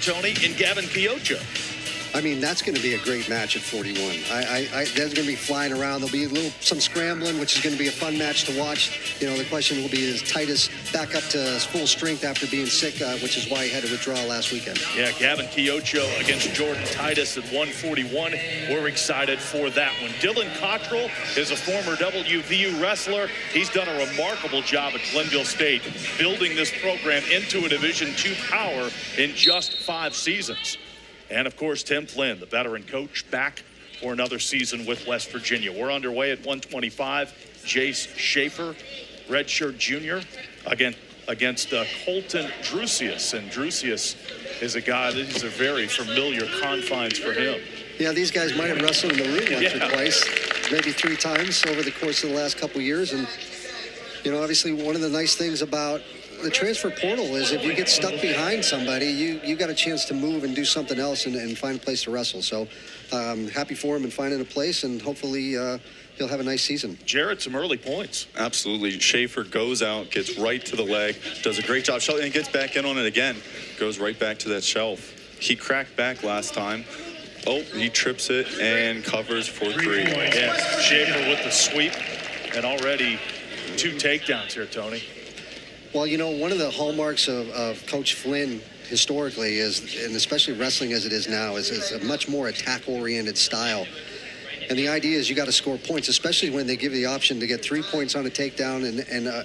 Tony, in Gavin Chiocho. I mean, that's going to be a great match at 41. They're going to be flying around. There'll be some scrambling, which is going to be a fun match to watch. You know, the question will be, is Titus back up to full strength after being sick, which is why he had to withdraw last weekend. Yeah, Gavin Chiocho against Jordan Titus at 141. We're excited for that one. Dylan Cottrell is a former WVU wrestler. He's done a remarkable job at Glenville State, building this program into a Division II power in just 5 seasons. And, of course, Tim Flynn, the veteran coach, back for another season with West Virginia. We're underway at 125. Jace Schafer, redshirt junior, against Colton Drousias. And Drousias is a guy, these are very familiar confines for him. Yeah, these guys might have wrestled in the room once or twice, maybe 3 times over the course of the last couple of years. And, you know, obviously one of the nice things about the transfer portal is if you get stuck behind somebody, you got a chance to move and do something else and find a place to wrestle. So happy for him and finding a place, and hopefully he'll have a nice season. Jared, some early points. Absolutely. Schafer goes out, gets right to the leg, does a great job, and gets back in on it again. Goes right back to that shelf. He cracked back last time. Oh, he trips it and covers for 3. Yeah, Schafer with the sweep, and already 2 takedowns here, Tony. Well, you know, one of the hallmarks of Coach Flynn historically is, and especially wrestling as it is now, is a much more attack-oriented style. And the idea is you got to score points, especially when they give you the option to get 3 points on a takedown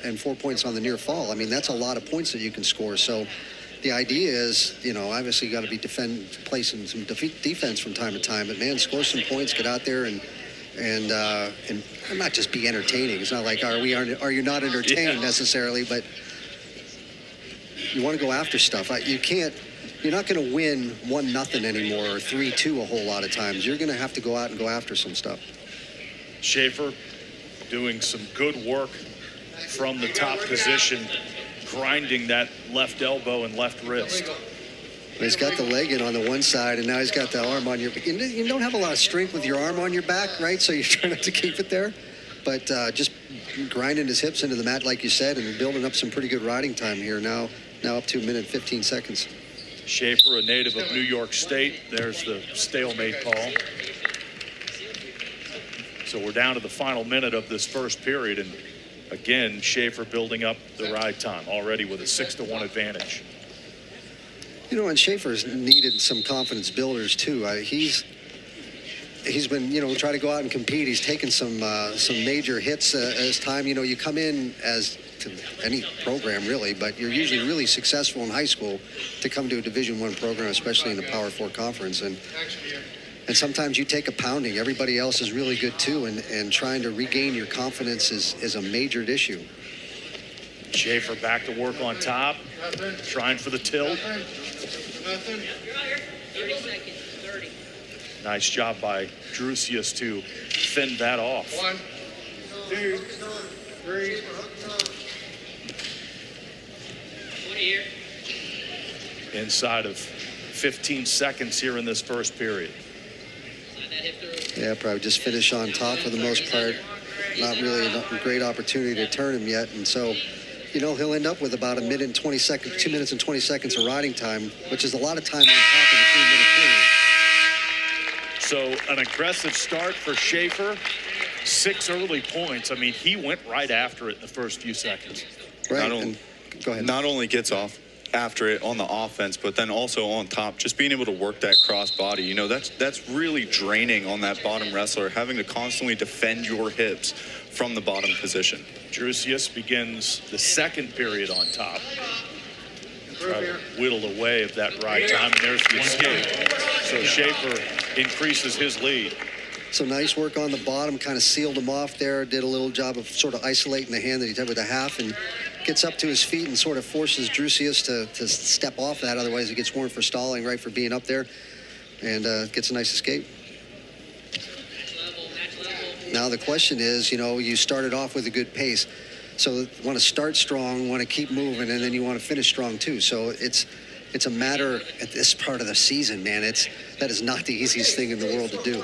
and 4 points on the near fall. I mean, that's a lot of points that you can score. So the idea is, you know, obviously you got to be placing some defense from time to time. But, man, score some points, get out there and not just be entertaining. It's not like, are you not entertained necessarily, but you want to go after stuff. You're not going to win 1-0 anymore or 3-2 a whole lot of times. You're going to have to go out and go after some stuff. Schafer doing some good work from the top position, grinding that left elbow and left wrist. He's got the leg in on the one side, and now he's got the arm on your back. You don't have a lot of strength with your arm on your back, right? So you're trying not to keep it there. But just grinding his hips into the mat, like you said, and building up some pretty good riding time here now up to 1 minute 15 seconds. Schafer, a native of New York State. There's the stalemate call. So we're down to the final minute of this first period, and again, Schafer building up the ride time already with a 6-1 advantage. You know, and Schafer's needed some confidence builders too. He's been, you know, trying to go out and compete. He's taken some major hits as time. You know, you come in as to any program really, but you're usually really successful in high school to come to a Division I program, especially in the Power 4 conference. And sometimes you take a pounding. Everybody else is really good too, and trying to regain your confidence is a majored issue. Schafer back to work on top, trying for the tilt. 30 seconds, 30. Nice job by Drousias to fend that off. 1, 2, 3. 20 here. Inside of 15 seconds here in this first period. Yeah, probably just finish on top for the most part. Not really a great opportunity to turn him yet, and so, you know, he'll end up with about 1 minute and 20 seconds, 2 minutes and 20 seconds of riding time, which is a lot of time on top of the 3-minute period. So an aggressive start for Schafer. 6 early points. I mean, he went right after it in the first few seconds. Right. Go ahead. Not only gets off after it on the offense, but then also on top, just being able to work that cross body. You know, that's really draining on that bottom wrestler, having to constantly defend your hips from the bottom position. Drousias begins the second period on top. Try to whittle away of that ride time, and there's the escape. So Schafer increases his lead. So nice work on the bottom, kind of sealed him off there, did a little job of sort of isolating the hand that he did with a half, and gets up to his feet and sort of forces Drousias to step off that. Otherwise, he gets warned for stalling, right, for being up there, and gets a nice escape. Now the question is, you know, you started off with a good pace. So you want to start strong, want to keep moving, and then you want to finish strong too. So it's a matter at this part of the season, man. That is not the easiest thing in the world to do.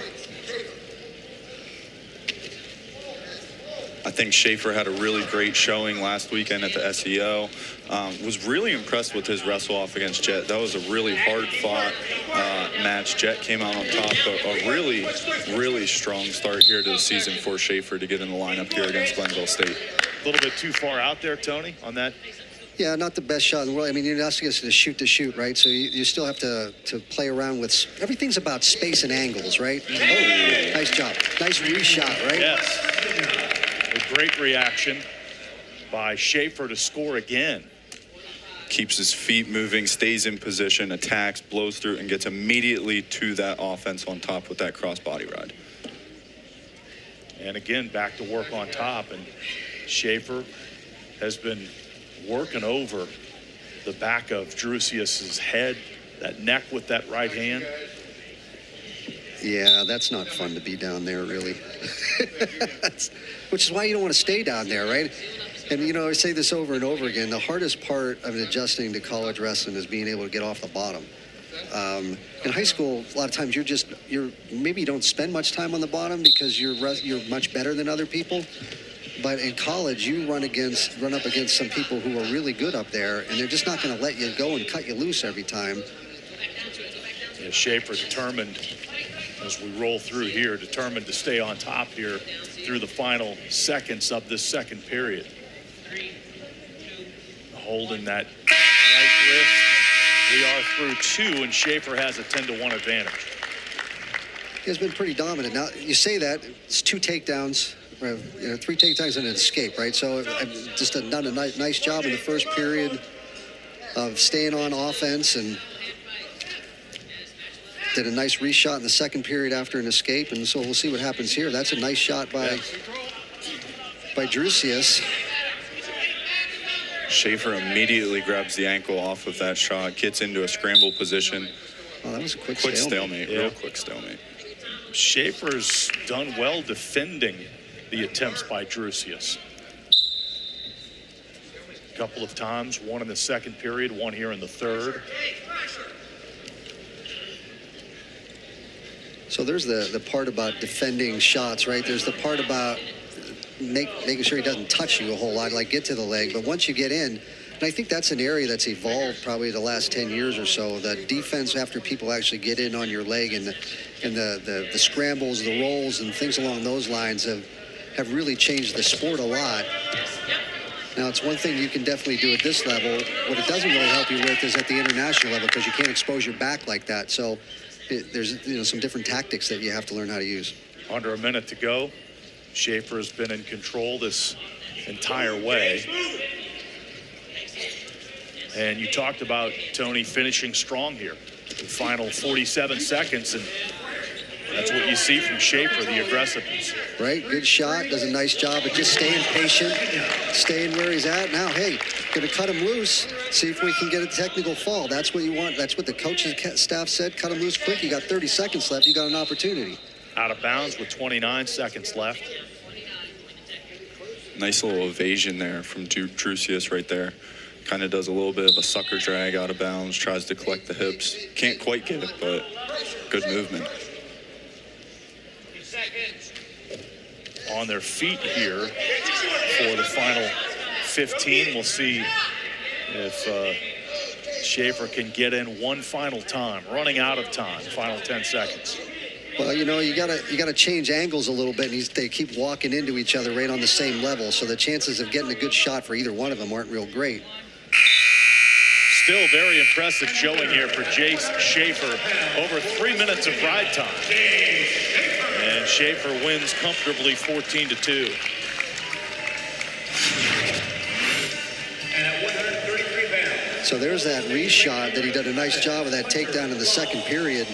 I think Schafer had a really great showing last weekend at the SEO. Was really impressed with his wrestle off against Jet. That was a really hard-fought match. Jet came out on top, but a really, really strong start here to the season for Schafer to get in the lineup here against Glenville State. A little bit too far out there, Tony, on that. Yeah, not the best shot in the world. I mean, you're asking us to shoot, right? So you still have to play around with, everything's about space and angles, right? Oh, nice job. Nice reshot, right? Yes. A great reaction by Schafer to score again. Keeps his feet moving, stays in position, attacks, blows through, and gets immediately to that offense on top with that crossbody ride. And again, back to work on top. And Schafer has been working over the back of Drousias' head, that neck with that right hand. Yeah, that's not fun to be down there, really. Which is why you don't want to stay down there, right? And, you know, I say this over and over again. The hardest part of adjusting to college wrestling is being able to get off the bottom. In high school, a lot of times maybe you don't spend much time on the bottom because you're much better than other people. But in college, you run up against some people who are really good up there, and they're just not going to let you go and cut you loose every time. Yeah, Schafer determined, as we roll through here, determined to stay on top here through the final seconds of this second period. Holding that right wrist. We are through two, and Schafer has a 10-1 advantage. He has been pretty dominant. Now, you say that, it's 2 takedowns. 3 takedowns and an escape, right? So I've just done a nice job in the first period of staying on offense, and did a nice reshot in the second period after an escape, and so we'll see what happens here. That's a nice shot by Drousias. Schafer immediately grabs the ankle off of that shot, gets into a scramble position. Oh, that was a quick stalemate. Yeah. Real quick stalemate. Schafer's done well defending the attempts by Drousias. A couple of times, one in the second period, one here in the third. So there's the part about defending shots, right? There's the part about making sure he doesn't touch you a whole lot, like get to the leg. But once you get in, and I think that's an area that's evolved probably the last 10 years or so, the defense after people actually get in on your leg, and the scrambles, the rolls, and things along those lines have really changed the sport a lot. Now, it's one thing you can definitely do at this level. What it doesn't really help you with is at the international level, because you can't expose your back like that. So there's some different tactics that you have to learn how to use. Under a minute to go. Schafer has been in control this entire way. And you talked about, Tony, finishing strong here. The final 47 seconds, and that's what you see from Schafer, the aggressiveness. Right, good shot, does a nice job of just staying patient, staying where he's at. Now, hey, going to cut him loose, see if we can get a technical fall. That's what you want. That's what the coaching staff said. Cut him loose quick. You got 30 seconds left. You got an opportunity. Out of bounds with 29 seconds left. Nice little evasion there from Drousias right there. Kind of does a little bit of a sucker drag out of bounds, tries to collect the hips. Can't quite get it, but good movement. On their feet here for the final 15. We'll see if Schafer can get in one final time. Running out of time, final 10 seconds. Well, you gotta change angles a little bit, and they keep walking into each other right on the same level, so the chances of getting a good shot for either one of them aren't real great. Still very impressive showing here for Jace Schafer. Over 3 minutes of ride time. And Schafer wins comfortably 14-2. So there's that reshot that he did a nice job of that takedown in the second period.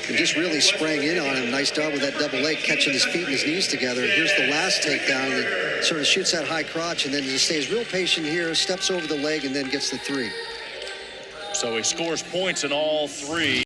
And just really sprang in on him. Nice job with that double leg, catching his feet and his knees together. Here's the last takedown that sort of shoots that high crotch and then just stays real patient here, steps over the leg, and then gets the 3. So he scores points in all 3.